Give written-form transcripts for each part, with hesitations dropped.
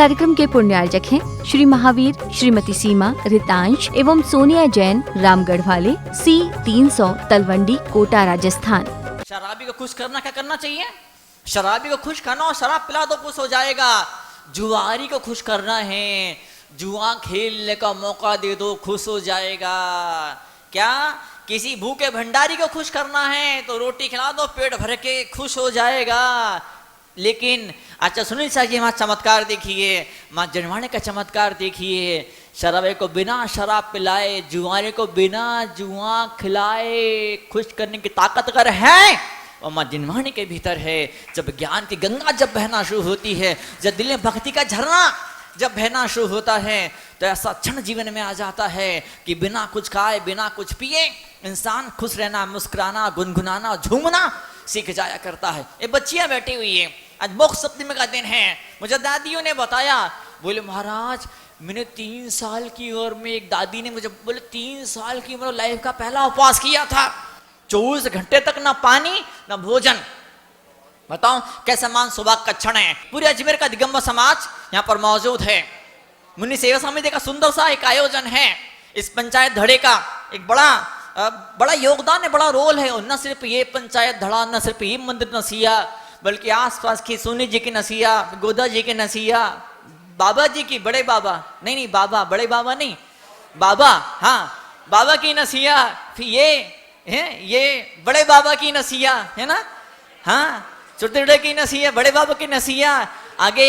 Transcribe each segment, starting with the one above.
कार्यक्रम के पुण्यार्जक हैं श्री महावीर, श्रीमती सीमा, रितांश एवं सोनिया जैन, रामगढ़ वाले, C300 तलवंडी, कोटा, राजस्थान। शराबी को खुश करना क्या करना चाहिए? शराबी को खुश करना और शराब पिला दो, खुश हो जाएगा। जुआरी को खुश करना है, जुआ खेलने का मौका दे दो, खुश हो जाएगा। क्या किसी भूखे भंडारी को खुश करना है तो रोटी खिला दो, पेट भर के खुश हो जाएगा। लेकिन अच्छा सुनील शाह जी, वहां चमत्कार देखिए, मां जनवाने का चमत्कार देखिए। शराबे को बिना शराब पिलाए, जुआरे को बिना जुआ खिलाए खुश करने की ताकत अगर है और मां जिनवाणी के भीतर है। जब ज्ञान की गंगा जब बहना शुरू होती है, जब दिल में भक्ति का झरना जब बहना शुरू होता है, तो ऐसा क्षण जीवन में आ जाता है कि बिना कुछ खाए, बिना कुछ पिए इंसान खुश रहना, मुस्कुराना, गुनगुनाना, झूमना सीख जाया करता है। ये बच्चियां बैठी हुई है, आज मोक्ष सप्तमी का दिन है। मुझे दादियों ने बताया, बोले महाराज मैंने 3 साल की उम्र में, एक दादी ने मुझे बोले 3 साल की उम्र लाइफ का पहला उपवास किया था, 24 घंटे तक ना पानी ना भोजन। बताओ कैसा मान सौभाग्य का क्षण है। पूरे अजमेर का दिगंबर समाज यहाँ पर मौजूद है। मुनि सेवा समिति का सुंदर सा एक आयोजन है। इस पंचायत धड़े का एक बड़ा योगदान है, बड़ा रोल है। और न सिर्फ ये पंचायत धड़ा, न सिर्फ ये मंदिर नसीहा, बल्कि आसपास की सोनी जी की नसीहा, गोदा जी की नसीहा, बाबा जी की, बड़े बाबा नहीं बाबा, बड़े बाबा नहीं, बाबा, हाँ बाबा की नसीहा, फिर ये बड़े बाबा की नसीहा है ना, हाँ छोटे धड़े की नसीहा, बड़े बाबा की नसीहा, आगे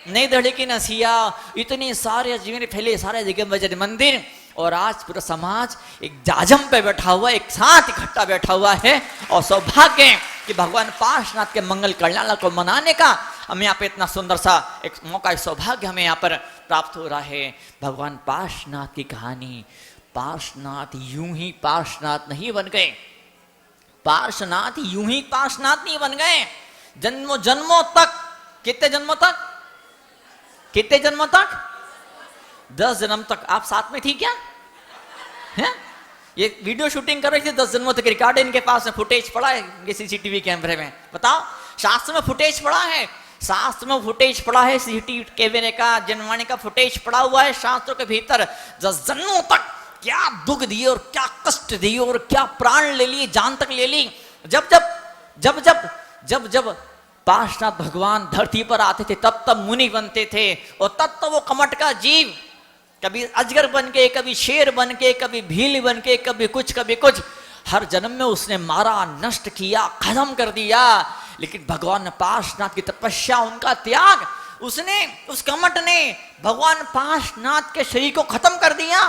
नई धड़े की नसीहा, इतने सारे अजमेर फैले सारे दिगंबर मंदिर। और आज पूरा समाज एक जाजम पे बैठा हुआ, एक साथ इकट्ठा बैठा हुआ है। और सौभाग्य है कि भगवान पार्श्वनाथ के मंगल कल्याण को मनाने का हमें यहाँ पे इतना सुंदर सा एक मौका, सौभाग्य हमें यहाँ पर प्राप्त हो रहा है। भगवान पार्श्वनाथ की कहानी, पार्श्वनाथ यूं ही पार्श्वनाथ नहीं बन गए, पार्श्वनाथ यूं ही पार्श्वनाथ नहीं बन गए। जन्मों जन्मों तक, कितने जन्मों तक, कितने जन्मों तक, 10 जन्म तक आप साथ में थी क्या? है ये वीडियो शूटिंग कर रही थी 10 जन्मों तक, रिकॉर्ड इनके पास में फुटेज पड़ा है ये सीसीटीवी कैमरे में। बताओ शास्त्र में फुटेज पड़ा है, शास्त्र में फुटेज पड़ा है, सीसीटीवी कैमरे का, जनवाणी का फुटेज पड़ा हुआ है शास्त्रों के भीतर। 10 जन्मों तक क्या दुख दिए और क्या कष्ट दिए और क्या प्राण ले लिए, जान तक ले ली। जब जब जब जब जब जब पार्श्वनाथ भगवान धरती पर आते थे, तब तब मुनि बनते थे। और तब तब वो कमट का जीव कभी अजगर बन के, कभी शेर बन के, कभी भील बन के, कभी कुछ कभी कुछ, हर जन्म में उसने मारा, नष्ट किया, खत्म कर दिया। लेकिन भगवान पार्श्वनाथ की तपस्या, उनका त्याग, उसने, उस कमट ने भगवान पार्श्वनाथ के शरीर को खत्म कर दिया।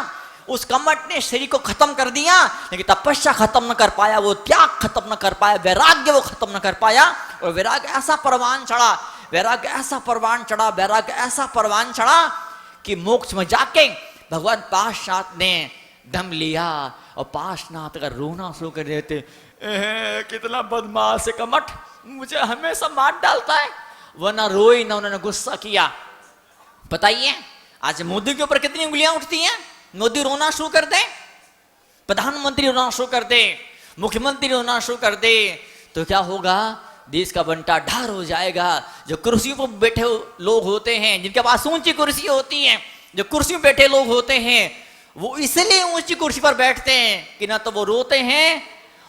उस कमट ने शरीर को खत्म कर दिया, लेकिन तपस्या खत्म न कर पाया, वो त्याग खत्म न कर पाया, वैराग्य वो खत्म न कर पाया। और वैराग्य ऐसा परवान चढ़ा, वैराग्य ऐसा परवान चढ़ा, वैराग्य ऐसा परवान चढ़ा कि मोक्ष में जाके भगवान पार्श्वनाथ ने दम लिया। और पार्श्वनाथ अगर रोना शुरू कर देते, कितना बदमाश है कमट, मुझे हमेशा मार डालता है। वह ना रोई ना उन्होंने गुस्सा किया। बताइए आज मोदी के ऊपर कितनी उंगलियां उठती हैं। मोदी रोना शुरू कर दे, प्रधानमंत्री रोना शुरू कर दे, मुख्यमंत्री रोना शुरू कर दे, तो क्या होगा? देश का बंटा ढार हो जाएगा। जो कुर्सियों पर बैठे लोग होते हैं, जिनके पास ऊंची कुर्सी होती है, जो कुर्सी में बैठे लोग होते हैं, वो इसलिए ऊंची कुर्सी पर बैठते हैं कि ना तो वो रोते हैं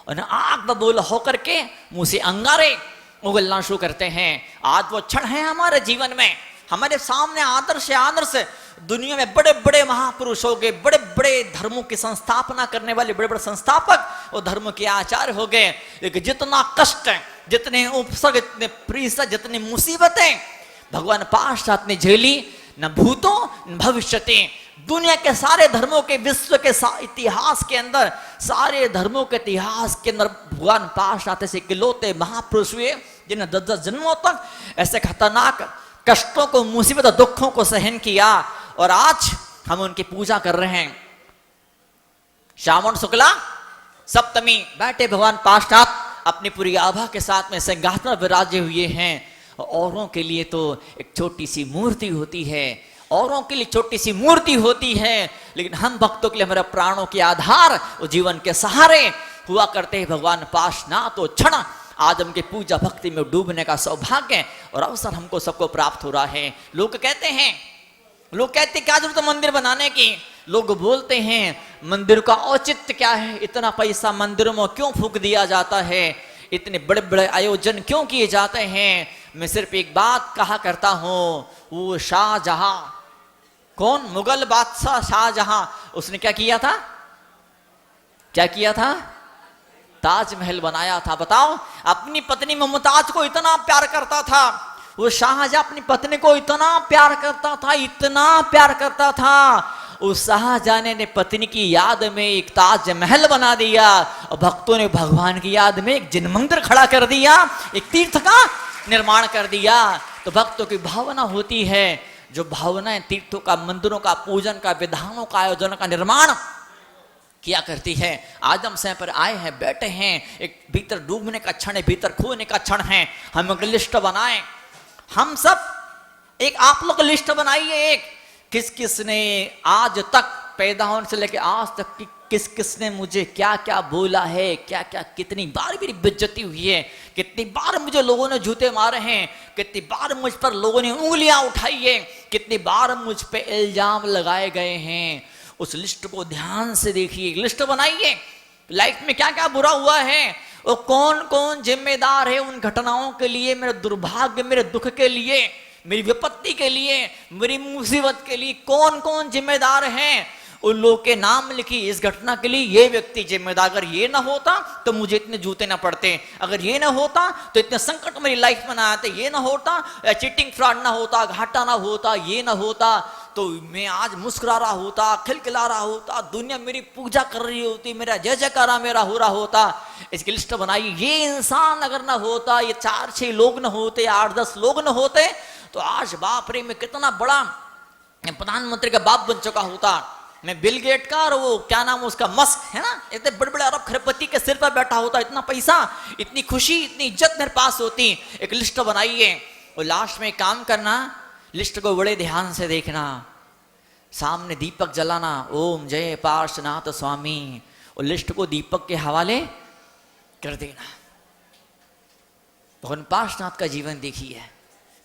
और ना आग बबूल होकर के मुंह से अंगारे उगलना शुरू करते हैं। आज वो क्षण है हमारे जीवन में, हमारे सामने आदर्श आदर्श दुनिया में बड़े बड़े महापुरुष हो गए, बड़े बड़े धर्मों की संस्थापना करने वाले बड़े बड़े संस्थापक और धर्म के आचार्य हो गए। लेकिन जितना कष्ट, जितने उपसर्ग, जितने प्रीसर, जितनी मुसीबतें भगवान पार्श्वनाथ ने झेली, न भूतों न भविष्यते, दुनिया के सारे धर्मों के, विश्व के इतिहास के अंदर, सारे धर्मों के इतिहास के अंदर भगवान पार्श्वनाथ से इकलौते महापुरुष हुए जिन्हें 10 जन्मों तक ऐसे खतरनाक कष्टों को, मुसीबत और दुखों को सहन किया। और आज हम उनकी पूजा कर रहे हैं। श्रावण शुक्ला सप्तमी बैठे भगवान पार्श्वनाथ अपनी पूरी आभा के साथ में सिंहासन पर विराजे हुए हैं। औरों के लिए तो एक छोटी सी मूर्ति होती है, औरों के लिए छोटी सी मूर्ति होती है, लेकिन हम भक्तों के लिए हमारे प्राणों के आधार और जीवन के सहारे हुआ करते हैं भगवान पार्श्वनाथ। तो क्षण आज हमके पूजा भक्ति में डूबने का सौभाग्य और अवसर हमको सबको प्राप्त हो रहा है। लोग कहते हैं क्या जरूरत है मंदिर बनाने की। लोग बोलते हैं मंदिर का औचित्य क्या है, इतना पैसा मंदिरों में क्यों फूंक दिया जाता है, इतने बड़े बड़े आयोजन क्यों किए जाते हैं। मैं सिर्फ एक बात कहा करता हूं, वो शाहजहां, कौन, मुगल बादशाह शाहजहां, उसने क्या किया था, ताजमहल बनाया था। बताओ, अपनी पत्नी मुमताज को इतना प्यार करता था वो शाहजहां, अपनी पत्नी को इतना प्यार करता था उस शाहजहां ने पत्नी की याद में एक ताजमहल बना दिया और भक्तों ने भगवान की याद में एक जिन मंदिर खड़ा कर दिया, एक तीर्थ का निर्माण कर दिया। तो भक्तों की भावना होती है, जो भावनाएं तीर्थों का, मंदिरों का, पूजन का, विधानों का, आयोजन का निर्माण किया करती है। आज हम समय पर आए हैं, बैठे हैं, एक भीतर डूबने का क्षण है, भीतर खोने का क्षण है। हम एक लिस्ट बनाएं, हम सब एक, आप लोग लिस्ट बनाइए एक, किस किस ने आज तक पैदा होने से लेकर आज तक किस किस ने मुझे क्या क्या बोला है, क्या क्या, कितनी बार मेरी बेइज्जती हुई है, कितनी बार मुझे लोगों ने जूते मारे हैं, कितनी बार मुझ पर लोगों ने उंगलियां उठाई है, कितनी बार मुझ पे इल्जाम लगाए गए हैं। उस लिस्ट को ध्यान से देखिए, लिस्ट बनाइए, लाइफ में क्या क्या बुरा हुआ है और कौन कौन जिम्मेदार है उन घटनाओं के लिए, मेरे दुर्भाग्य, मेरे दुख के लिए, मेरी विपत्ति के लिए, मेरी मुसीबत के लिए कौन कौन जिम्मेदार हैं, उन लोगों के नाम लिखी। इस घटना के लिए ये व्यक्ति जिम्मेदार, अगर ये ना होता तो मुझे इतने जूते ना पड़ते, अगर ये ना होता तो इतने संकट मेरी लाइफ में ना आते, ये ना होता, चीटिंग फ्रॉड ना होता, घाटा ना होता, ये ना होता तो मैं आज मुस्कुरा रहा होता, खिलखिला रहा होता, दुनिया मेरी पूजा कर रही होती, मेरा जय जयकारा मेरा हो रहा होता। इसकी लिस्ट बनाई, ये इंसान अगर ना होता, ये 4-6 लोग ना होते, 8-10 लोग ना होते तो आज बाप रे मैं कितना बड़ा प्रधानमंत्री का बाप बन चुका होता। मैं बिल गेट का और वो क्या नाम उसका, मस्क है ना, इतने बड़े बड़े अरब खरबपति के सिर पर बैठा होता, इतना पैसा, इतनी खुशी, इतनी इज्जत मेरे पास होती। एक लिस्ट बनाइए और लास्ट में काम करना, लिस्ट को बड़े ध्यान से देखना, सामने दीपक जलाना, ओम जय पार्श्वनाथ स्वामी, और लिस्ट को दीपक के हवाले कर देना। भगवान पार्श्वनाथ का जीवन देखिए,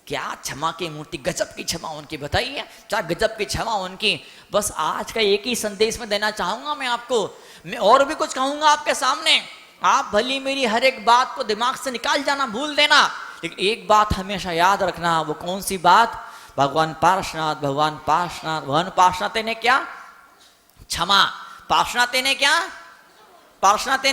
क्या क्षमा की मूर्ति, गजब की क्षमा उनकी, बताइए क्या गजब की क्षमा उनकी। बस आज का एक ही संदेश में देना चाहूंगा मैं आपको, मैं और भी कुछ कहूंगा आपके सामने, आप भली मेरी हर एक बात को दिमाग से निकाल जाना, भूल देना, लेकिन एक बात हमेशा याद रखना। वो कौन सी बात? भगवान पार्श्वनाथ ने क्या? क्षमा। पार्श्वनाथ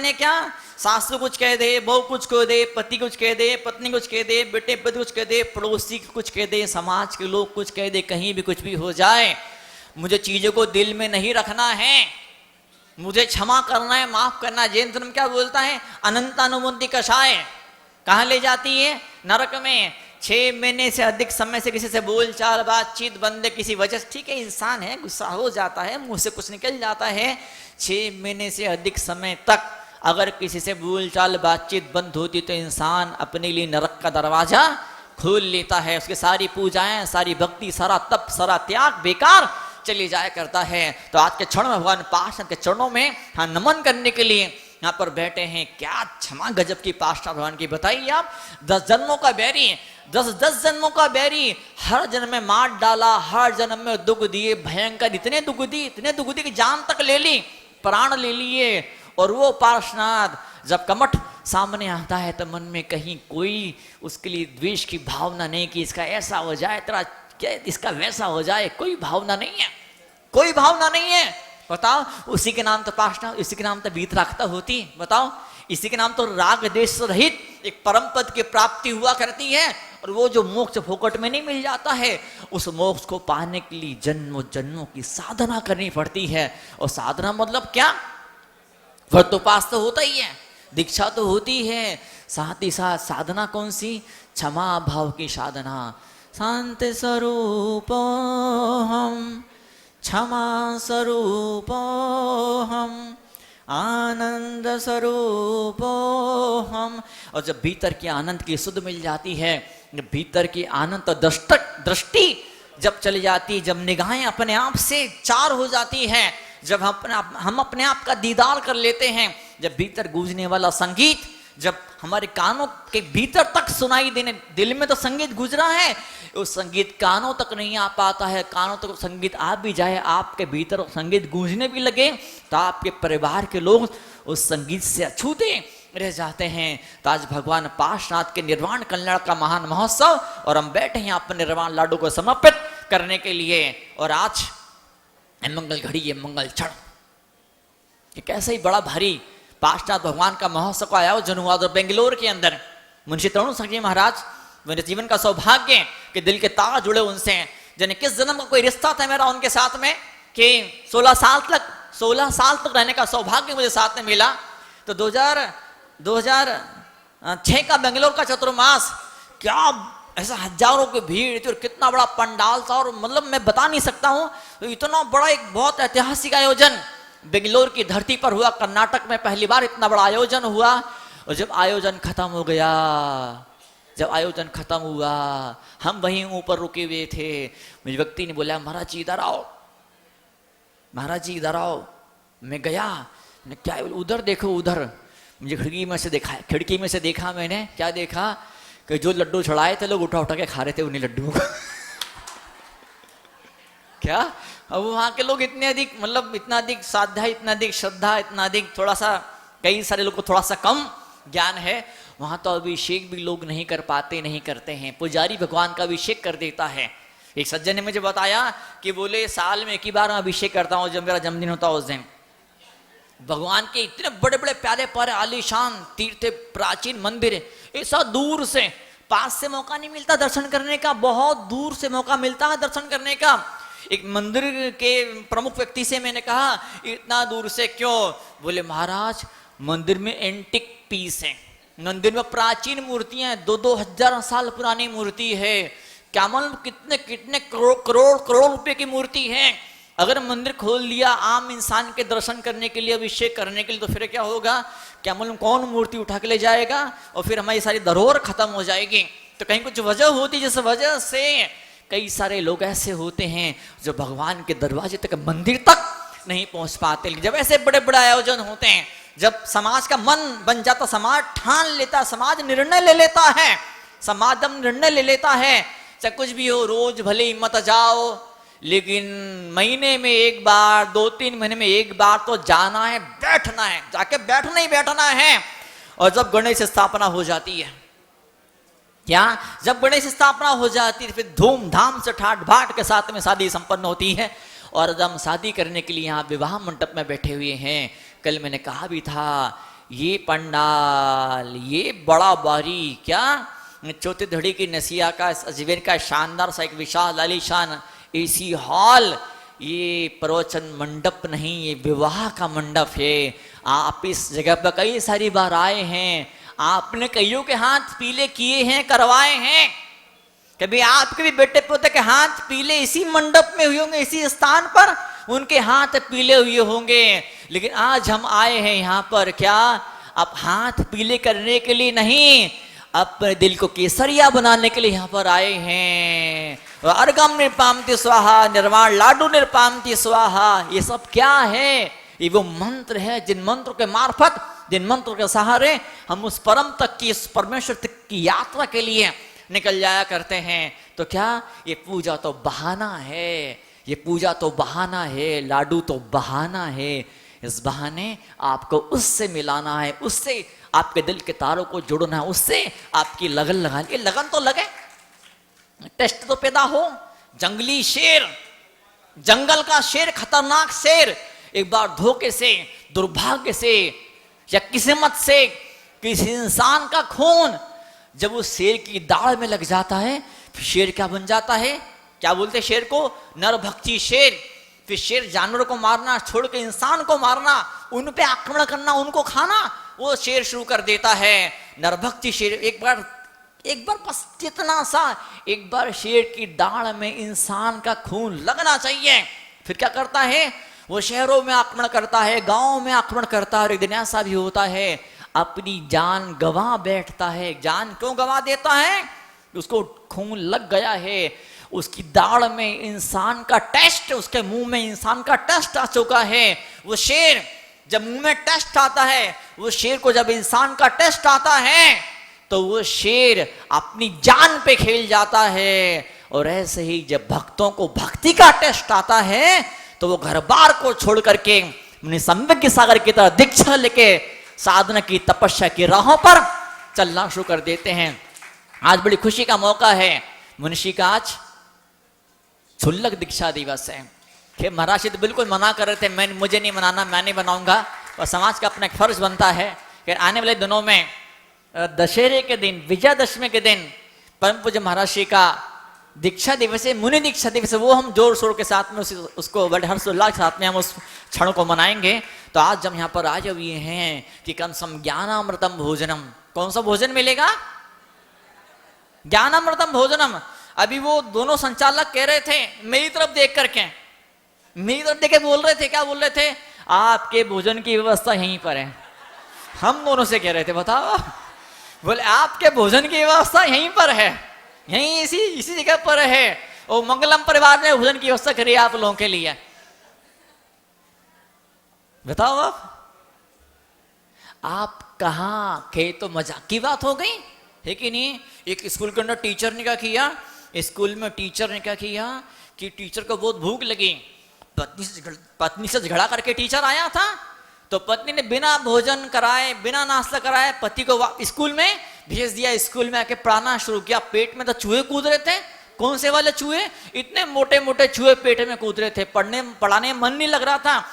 ने क्या? सासू कुछ कह दे, बहू कुछ कह दे, पति कुछ कह दे, पत्नी कुछ कह दे, बेटे पति कुछ कह दे, पड़ोसी कुछ कह दे, समाज के लोग कुछ कह दे, कहीं भी कुछ भी हो जाए, मुझे चीजों को दिल में नहीं रखना है, मुझे क्षमा करना है, माफ करना है। जैन धर्म क्या बोलता है? अनंतानुबंधी कषाय कहाँ ले जाती है? नरक में। 6 महीने से अधिक समय से किसी से बोलचाल बातचीत बंद किसी वजह से, ठीक है इंसान है, गुस्सा हो जाता है, मुंह से कुछ निकल जाता है, 6 महीने से अधिक समय तक अगर किसी से बोलचाल बातचीत बंद होती तो इंसान अपने लिए नरक का दरवाजा खोल लेता है, उसकी सारी पूजाएं, सारी भक्ति, सारा तप, सारा त्याग बेकार चली जाया करता है। तो आज के क्षण में भगवान पार्श्वनाथ के चरणों में हाँ नमन करने के लिए यहाँ पर बैठे हैं। क्या क्षमा गजब की पार्श्वनाथ भगवान की, बताइए आप। 10 जन्मों का बैरी, 10 जन्मों का बैरी, हर जन्म में मार डाला, हर जन्म में दुख दिए, भयंकर इतने दुख दिए कि जान तक ले ली, प्राण ले लिए। और वो पार्श्वनाथ जब कमठ सामने आता है तो मन में कहीं कोई उसके लिए द्वेष की भावना नहीं कि इसका ऐसा हो जाए, तेरा क्या इसका वैसा हो जाए, कोई भावना नहीं है, कोई भावना नहीं है। बताओ, उसी के नाम तो पार्श्वनाथ, इसी के नाम तो वीतरागता होती, बताओ, इसी के नाम तो राग देश रहित एक परम पद की प्राप्ति हुआ करती है। और वो जो मोक्ष फोकट में नहीं मिल जाता है, उस मोक्ष को पाने के लिए जन्मों जन्मों की साधना करनी पड़ती है। और साधना मतलब क्या? व्रतोपास तो होता ही है, दीक्षा तो होती है, साथ ही साथ साधना कौन सी? क्षमा भाव की साधना। शांति स्वरूप हम, क्षमा स्वरूप हम, आनंद स्वरूप हम। और जब भीतर की आनंद की सुध मिल जाती है, जब भीतर की आनंद दृष्टि जब चली जाती, जब निगाहें अपने आप से चार हो जाती है, जब हम अपने आप का दीदार कर लेते हैं, जब भीतर गूंजने वाला संगीत जब हमारे कानों के भीतर तक सुनाई देने, दिल में तो संगीत गुजरा है, उस संगीत कानों तक नहीं आ पाता है। कानों तक संगीत आ भी जाए, आपके भीतर संगीत गूंजने भी लगे, तो आपके परिवार के लोग उस संगीत से अछूते रह जाते हैं। तो आज भगवान पार्श्वनाथ के निर्वाण कल्याण का महान महोत्सव, और हम बैठे हैं अपने निर्वाण लाडू को समर्पित करने के लिए। और आज मंगल घड़ी, ये मंगल क्षण, ये कैसे ही बड़ा भारी पार्श्वनाथ भगवान का महोत्सव का आयोजन हुआ तो बेंगलोर के अंदर मुंशी तरुण सिंह जी महाराज, मेरे जीवन का सौभाग्य कि दिल के तार जुड़े उनसे, जाने किस जन्म का कोई रिश्ता था मेरा उनके साथ में, कि 16 साल तक रहने का सौभाग्य मुझे साथ में मिला। तो 2006 का बेंगलोर का चतुर्मास, क्या ऐसा हजारों की भीड़ थी और कितना बड़ा पंडाल था, और मतलब मैं बता नहीं सकता हूँ, तो इतना बड़ा एक बहुत ऐतिहासिक आयोजन बेंगलोर की धरती पर हुआ। कर्नाटक में पहली बार इतना बड़ा आयोजन हुआ। और जब आयोजन खत्म हो गया, जब आयोजन खत्म हुआ, हम वहीं ऊपर रुके हुए थे। मुझे व्यक्ति ने बोला, महाराज जी इधर आओ, महाराज जी इधर आओ। मैं गया, मैंने क्या, उधर देखो उधर। मुझे खिड़की में से देखा मैंने, क्या देखा कि जो लड्डू चढ़ाए थे लोग उठा उठा के खा रहे थे उन्हीं लड्डुओं को। क्या, अब वहाँ के लोग इतने अधिक, मतलब इतना अधिक साध्या, इतना अधिक श्रद्धा, इतना अधिक थोड़ा सा, कई सारे लोग को थोड़ा सा कम ज्ञान है, वहाँ तो अभिषेक भी लोग नहीं कर पाते, नहीं करते हैं। पुजारी भगवान का अभिषेक कर देता है। एक सज्जन ने मुझे बताया कि बोले साल में एक ही बार मैं अभिषेक करता हूँ, जब मेरा जन्मदिन होता है उस दिन। भगवान के इतने बड़े बड़े प्यारे प्यारे आलीशान तीर्थ, प्राचीन मंदिर, ऐसा दूर से, पास से मौका नहीं मिलता दर्शन करने का, बहुत दूर से मौका मिलता है दर्शन करने का। एक मंदिर के प्रमुख व्यक्ति से मैंने कहा, इतना दूर से क्यों? बोले महाराज मंदिर में एंटिक पीस है, मंदिर में प्राचीन मूर्तियां हैं, 2-2 हजार साल पुरानी मूर्ति है, क्या मालूम कितने कितने करोड़ रुपए की मूर्ति है। अगर मंदिर खोल लिया आम इंसान के दर्शन करने के लिए, अभिषेक करने के लिए, तो फिर क्या होगा, क्या मालूम कौन मूर्ति उठा के ले जाएगा, और फिर हमारी सारी धरोहर खत्म हो जाएगी। तो कहीं कुछ वजह होती, जिस वजह से कई सारे लोग ऐसे होते हैं जो भगवान के दरवाजे तक, मंदिर तक नहीं पहुंच पाते। जब ऐसे बड़े बड़े आयोजन होते हैं, जब समाज का मन बन जाता, समाज ठान लेता, समाज निर्णय ले लेता है, समाज जब निर्णय ले लेता है, चाहे कुछ भी हो, रोज भले ही मत जाओ, लेकिन महीने में एक बार, 2-3 महीने में एक बार तो जाना है, बैठना है, जाके बैठना ही बैठना है। और जब गणेश स्थापना हो जाती है, क्या, जब गणेश स्थापना हो जाती है, फिर धूमधाम से ठाट बाट के साथ में शादी संपन्न होती है। और जब हम शादी करने के लिए यहाँ विवाह मंडप में बैठे हुए हैं, कल मैंने कहा भी था, ये पंडाल, ये बड़ा बारी, क्या चौथी धड़ी की नसिया का, अजमेर का शानदार सा एक विशाल आलीशान एसी हॉल, ये प्रवचन मंडप नहीं, ये विवाह का मंडप है। आप इस जगह पर कई सारी बार आए हैं, आपने कईयों के हाथ पीले किए हैं, करवाए हैं, कभी आपके भी बेटे पोते के हाथ पीले इसी मंडप में हुए होंगे, इसी स्थान पर उनके हाथ पीले हुए होंगे। लेकिन आज हम आए हैं यहाँ पर, क्या, अब हाथ पीले करने के लिए नहीं, अपने दिल को केसरिया बनाने के लिए यहाँ पर आए हैं। अर्घम निर्पामति स्वाहा, निर्वाण लाडू निर्पामति स्वाहा, ये सब क्या है? ये वो मंत्र है जिन मंत्र के मार्फत, जिन मंत्र के सहारे हम उस परम तक की, उस परमेश्वर तक की यात्रा के लिए निकल जाया करते हैं। तो क्या, ये पूजा तो बहाना है, ये पूजा तो बहाना है, लाडू तो बहाना है। इस बहाने आपको उससे मिलाना है, उससे आपके दिल के तारों को जोड़ना है, उससे आपकी लगन लगानी है। लगन तो लगे, टेस्ट तो पैदा हो। जंगली शेर, जंगल का शेर, खतरनाक शेर, एक बार धोखे से, दुर्भाग्य से या किस्मत से किसी इंसान का खून जब उस शेर की दाढ़ में लग जाता है, फिर शेर क्या बन जाता है? क्या बोलते शेर को? नरभक्षी शेर। फिर शेर जानवरों को मारना छोड़ के इंसान को मारना, उन पे आक्रमण करना, उनको खाना, वो शेर शुरू कर देता है। नरभक्षी शेर एक बार बस जितना सा, एक बार शेर की दाढ़ में इंसान का खून लगना चाहिए। फिर क्या करता है? वो शहरों में आक्रमण करता है, गांवों में आक्रमण करता है। और एक दिन ऐसा भी होता है, अपनी जान गंवा बैठता है। जान क्यों गंवा देता है? उसको खून लग गया है, उसकी दाढ़ में इंसान का टेस्ट, उसके मुंह में इंसान का टेस्ट आ चुका है। वो शेर जब मुंह में टेस्ट आता है, वो शेर को जब इंसान का टेस्ट आता है तो वो शेर अपनी जान पे खेल जाता है। और ऐसे ही जब भक्तों को भक्ति का टेस्ट आता है तो वो घर बार को छोड़ करके निसंवेग सागर की तरह दीक्षा लेके साधना की तपस्या की राहों पर चलना शुरू कर देते हैं। आज बड़ी खुशी का मौका है, मुनिषी का आज क्षुल्लक दीक्षा दिवस है। कि महाराज जी तो बिल्कुल मना कर रहे थे, मुझे नहीं मनाना, मैं नहीं बनाऊंगा, और समाज का अपना एक फर्ज बनता है कि आने वाले दिनों में दशहरे के दिन, विजयादशमी के दिन परम पूज्य महाराज जी का दीक्षा दिवस है, मुनि दीक्षा दिवस है, वो हम जोर शोर के साथ में उसको बड़े हर्षोल्लास के साथ में हम उस क्षण को मनाएंगे। तो आज जब यहाँ पर आज हुए हैं कि कम सम ज्ञानामृतम भोजनम, कौन सा भोजन मिलेगा? ज्ञानामृतम भोजनम। अभी वो दोनों संचालक कह रहे थे मेरी तरफ देख करके, मेरी तरफ देख के बोल रहे थे, क्या बोल रहे थे? आपके भोजन की व्यवस्था यहीं पर है। हम दोनों से कह रहे थे, बताओ, बोले आपके भोजन की व्यवस्था यहीं पर है, यहीं इसी जगह पर है। और मंगलम परिवार ने भोजन की व्यवस्था करी आप लोगों के लिए। बताओ आप कहाँ थे? तो मजाक की बात हो गई है कि नहीं? एक स्कूल के अंदर टीचर ने क्या किया, स्कूल में टीचर ने क्या किया कि टीचर को बहुत भूख लगी, पत्नी से झगड़ा करके टीचर आया था, तो पत्नी ने बिना भोजन कराए, बिना नाश्ता कराए पति को स्कूल में भेज दिया। स्कूल में आके पढ़ाना शुरू किया। पेट में तो चूहे कूद रहे थे। कौन से वाले चूहे? इतने मोटे मोटे चूहे पेट में कूद रहे थे। पढ़ाने में मन नहीं लग रहा था।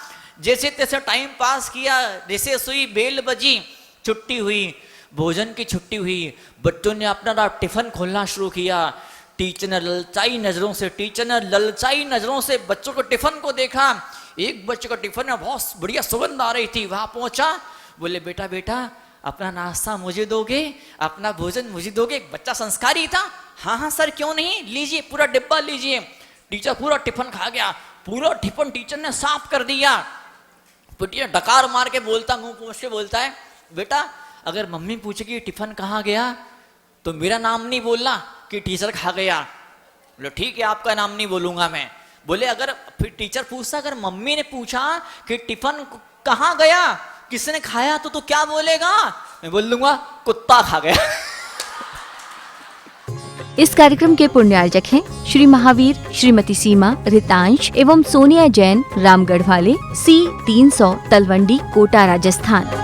जैसे तैसे टाइम पास किया, जैसे सुई बेल बजी, छुट्टी हुई, भोजन की छुट्टी हुई, बच्चों ने अपना टिफिन खोलना शुरू किया। टीचर ने ललचाई नजरों से बच्चों के टिफिन को देखा। एक बच्चे का टिफिन में बहुत बढ़िया सुगंध आ रही थी। वहां पहुंचा, बोले बेटा अपना नाश्ता मुझे दोगे, अपना भोजन मुझे दोगे? बच्चा संस्कारी था। हाँ सर, क्यों नहीं, लीजिए, पूरा डिब्बा लीजिए। टीचर पूरा टिफिन खा गया। पूरा टिफिन टीचर ने साफ कर दिया। टीचर डकार मार के बोलता, मुंह पोंछ के बोलता है, बेटा अगर मम्मी पूछेगी टिफिन कहाँ गया तो मेरा नाम नहीं बोलना कि टीचर खा गया। बोले ठीक है, आपका नाम नहीं बोलूंगा मैं। बोले अगर फिर टीचर पूछता, अगर मम्मी ने पूछा कि टिफिन कहाँ गया, किसने खाया, तो क्या बोलेगा? मैं बोल दूंगा कुत्ता खा गया। इस कार्यक्रम के पुण्यार्जक हैं श्री महावीर, श्रीमती सीमा, रितांश एवं सोनिया जैन, रामगढ़ वाले, C 300 तलवंडी, कोटा, राजस्थान।